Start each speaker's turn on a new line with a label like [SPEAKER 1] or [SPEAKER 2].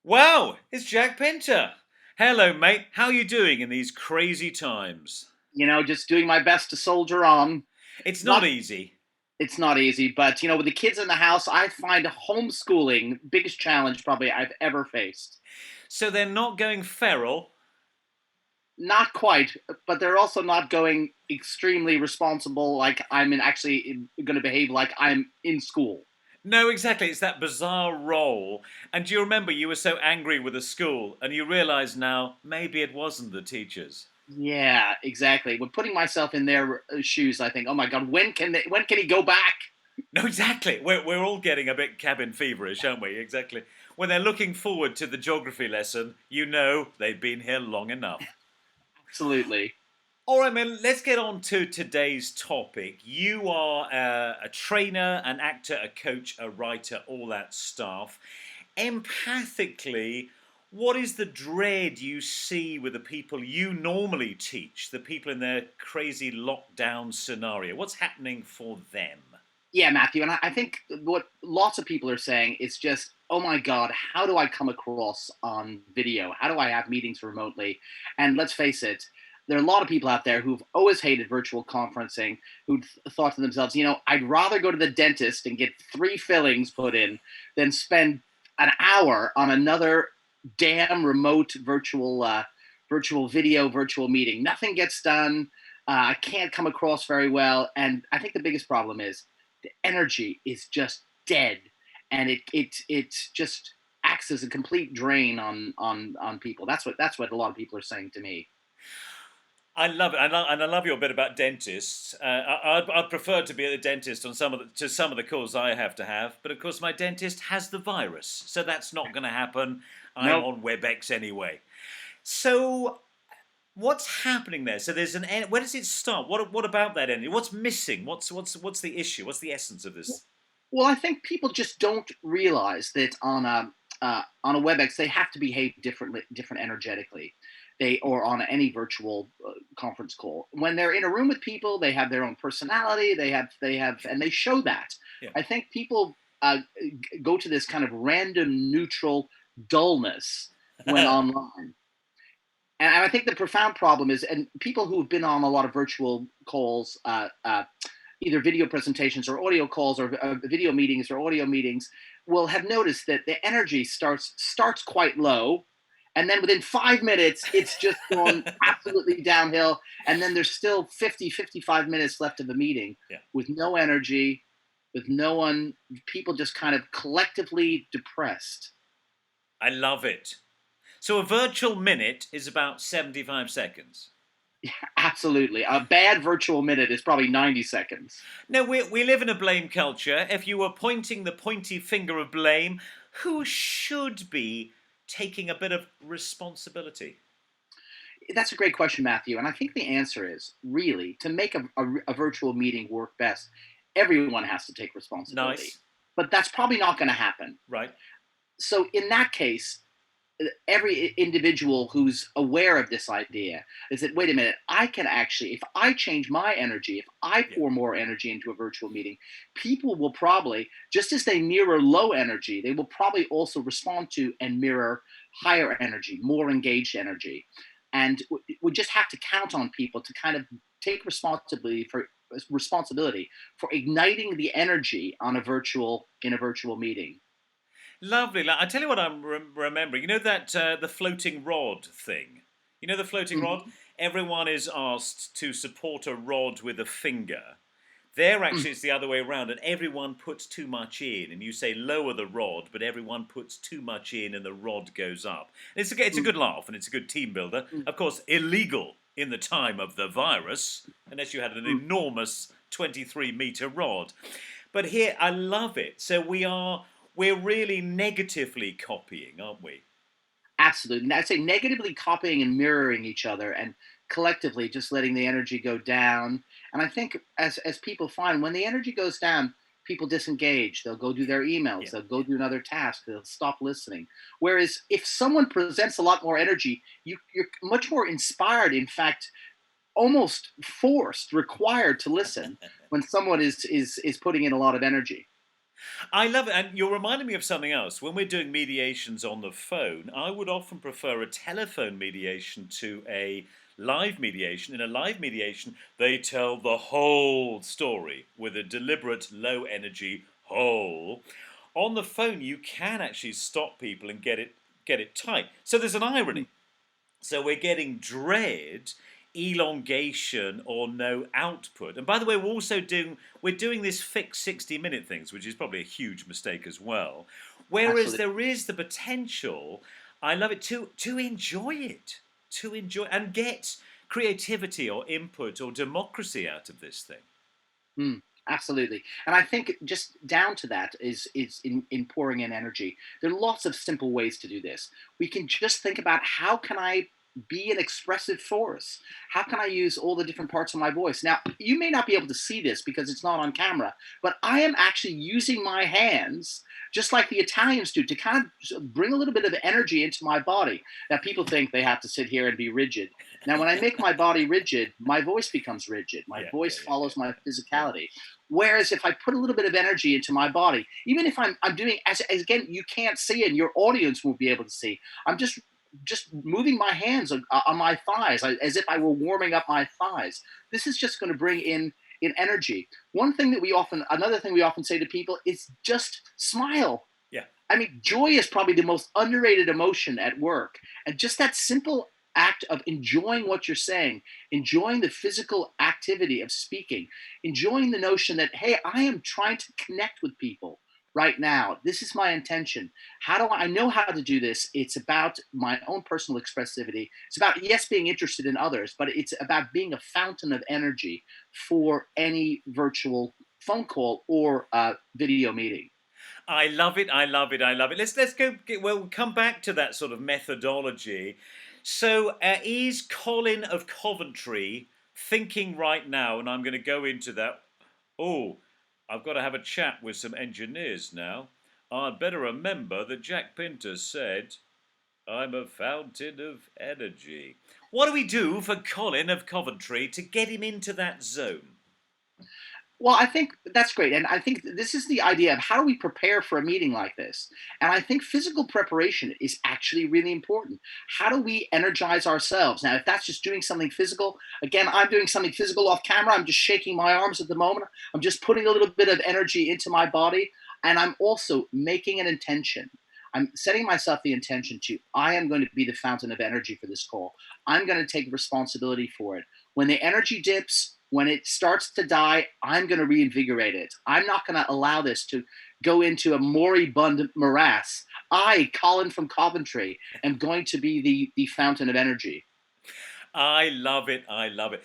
[SPEAKER 1] Wow, it's Jack Pinter. Hello, mate. How are you doing in these crazy times?
[SPEAKER 2] Just doing my best to soldier on.
[SPEAKER 1] It's not
[SPEAKER 2] Not
[SPEAKER 1] easy.
[SPEAKER 2] It's not easy, but with the kids in the house, I find homeschooling biggest challenge probably I've ever faced.
[SPEAKER 1] So they're not going feral.
[SPEAKER 2] Not quite, but they're also not going extremely responsible. Like actually going to behave like I'm in school.
[SPEAKER 1] No, exactly. It's that bizarre role. And do you remember you were so angry with the school and you realise now maybe it wasn't the teachers?
[SPEAKER 2] Yeah, exactly. When putting myself in their shoes, I think, oh my god, when can he go back?
[SPEAKER 1] No, exactly. We're all getting a bit cabin feverish, aren't we? Exactly. When they're looking forward to the geography lesson, you know they've been here long enough.
[SPEAKER 2] Absolutely.
[SPEAKER 1] All right, man, let's get on to today's topic. You are a trainer, an actor, a coach, a writer, all that stuff. Empathically, what is the dread you see with the people you normally teach, the people in their crazy lockdown scenario? What's happening for them?
[SPEAKER 2] Yeah, Matthew, and I think what lots of people are saying is just, oh my God, how do I come across on video? How do I have meetings remotely? And let's face it, there are a lot of people out there who've always hated virtual conferencing, who thought to themselves, I'd rather go to the dentist and get three fillings put in than spend an hour on another damn remote virtual video, virtual meeting. Nothing gets done. I can't come across very well. And I think the biggest problem is the energy is just dead, and it just acts as a complete drain on people. That's what a lot of people are saying to me.
[SPEAKER 1] I love it, and I love your bit about dentists. I'd prefer to be at the dentist on some of the calls I have to have, but of course my dentist has the virus, so that's not going to happen. I'm
[SPEAKER 2] Nope.
[SPEAKER 1] on WebEx anyway. So what's happening there? So there's an end. Where does it start? What about that ending? What's missing? What's the issue? What's the essence of this?
[SPEAKER 2] Well, I think people just don't realize that on a WebEx they have to behave different energetically. They or on any virtual conference call. When they're in a room with people, they have their own personality. And they show that.
[SPEAKER 1] Yeah.
[SPEAKER 2] I think people go to this kind of random neutral dullness when online. And I think the profound problem is, and people who've been on a lot of virtual calls, either video presentations or audio calls or video meetings or audio meetings, will have noticed that the energy starts quite low, and then within 5 minutes it's just gone absolutely downhill, and then there's still 55 minutes left of the meeting
[SPEAKER 1] Yeah.
[SPEAKER 2] with no energy, with no one, people just kind of collectively depressed.
[SPEAKER 1] I love it. So a virtual minute is about 75 seconds.
[SPEAKER 2] Absolutely. A bad virtual minute is probably 90 seconds.
[SPEAKER 1] No, we live in a blame culture. If you were pointing the pointy finger of blame, who should be taking a bit of responsibility?
[SPEAKER 2] That's a great question, Matthew. And I think the answer is really to make a virtual meeting work best, everyone has to take responsibility.
[SPEAKER 1] Nice,
[SPEAKER 2] But that's probably not going to happen.
[SPEAKER 1] right?
[SPEAKER 2] So, in that case, every individual who's aware of this idea is that, wait a minute, I can actually, if I change my energy, if I
[SPEAKER 1] Yeah.
[SPEAKER 2] pour more energy into a virtual meeting, people will probably, just as they mirror low energy, they will probably also respond to and mirror higher energy, more engaged energy. And we just have to count on people to kind of take responsibility for igniting the energy on a virtual meeting.
[SPEAKER 1] Lovely. Like, I tell you what I'm remembering. You know that the floating rod thing? You know the floating rod?
[SPEAKER 2] Mhm.
[SPEAKER 1] Everyone is asked to support a rod with a finger. There, actually, it's the other way around, and everyone puts too much in, and you say lower the rod, but everyone puts too much in, and the rod goes up. It's a good laugh, and it's a good team builder. Of course, illegal in the time of the virus, unless you had an enormous 23-meter rod. But here, I love it. So we're really negatively copying, aren't we?
[SPEAKER 2] Absolutely. And I'd say negatively copying and mirroring each other and collectively just letting the energy go down. And I think as people find when the energy goes down, people disengage. They'll go do their
[SPEAKER 1] Yeah,
[SPEAKER 2] emails, they'll go
[SPEAKER 1] yeah.
[SPEAKER 2] do another task, they'll stop listening. Whereas if someone presents a lot more energy, you're much more inspired, in fact, almost forced, required to listen when someone is putting in a lot of energy.
[SPEAKER 1] I love it. And you're reminding me of something else. When we're doing mediations on the phone, I would often prefer a telephone mediation to a live mediation. In a live mediation, they tell the whole story with a deliberate, low energy whole. On the phone, you can actually stop people and get it tight. So there's an
[SPEAKER 2] Mm,
[SPEAKER 1] irony. So we're getting dread, elongation, or no output. And by the way, we're doing this fixed 60-minute things, which is probably a huge mistake as well. Whereas
[SPEAKER 2] absolutely.
[SPEAKER 1] there is the potential, I love it, to enjoy it, to enjoy and get creativity or input or democracy out of this thing.
[SPEAKER 2] Mm, absolutely. And I think just down to that is in pouring in energy. There are lots of simple ways to do this. We can just think about how can I be an expressive force? How can I use all the different parts of my voice? Now, you may not be able to see this because it's not on camera, but I am actually using my hands just like the Italians do to kind of bring a little bit of energy into my body. Now, people think they have to sit here and be rigid. Now, when I make my body rigid, my voice becomes rigid. My
[SPEAKER 1] Yeah, yeah,
[SPEAKER 2] voice
[SPEAKER 1] yeah, yeah,
[SPEAKER 2] follows my
[SPEAKER 1] yeah.
[SPEAKER 2] physicality. Whereas if I put a little bit of energy into my body, even if I'm doing as again, you can't see and your audience won't be able to see. I'm just moving my hands on my thighs as if I were warming up my thighs. This is just going to bring in energy. Another thing we often say to people is just smile.
[SPEAKER 1] Yeah.
[SPEAKER 2] I mean, joy is probably the most underrated emotion at work. And just that simple act of enjoying what you're saying, enjoying the physical activity of speaking, enjoying the notion that, hey, I am trying to connect with people right now. This is my intention. How do I know how to do this? It's about my own personal expressivity. It's about, yes, being interested in others, but it's about being a fountain of energy for any virtual phone call or video meeting.
[SPEAKER 1] I love it. I love it. I love it. Let's go. We'll come back to that sort of methodology. So, is Colin of Coventry thinking right now? And I'm going to go into that. Oh, I've got to have a chat with some engineers now. I'd better remember that Jack Pinter said, "I'm a fountain of energy." What do we do for Colin of Coventry to get him into that zone?
[SPEAKER 2] Well, I think that's great. And I think this is the idea of how do we prepare for a meeting like this? And I think physical preparation is actually really important. How do we energize ourselves? Now, if that's just doing something physical, again, I'm doing something physical off camera. I'm just shaking my arms at the moment. I'm just putting a little bit of energy into my body. And I'm also making an intention. I'm setting myself the intention to, I am going to be the fountain of energy for this call. I'm going to take responsibility for it. When the energy dips, when it starts to die, I'm going to reinvigorate it. I'm not going to allow this to go into a moribund morass. I, Colin from Coventry, am going to be the fountain of energy.
[SPEAKER 1] I love it. I love it.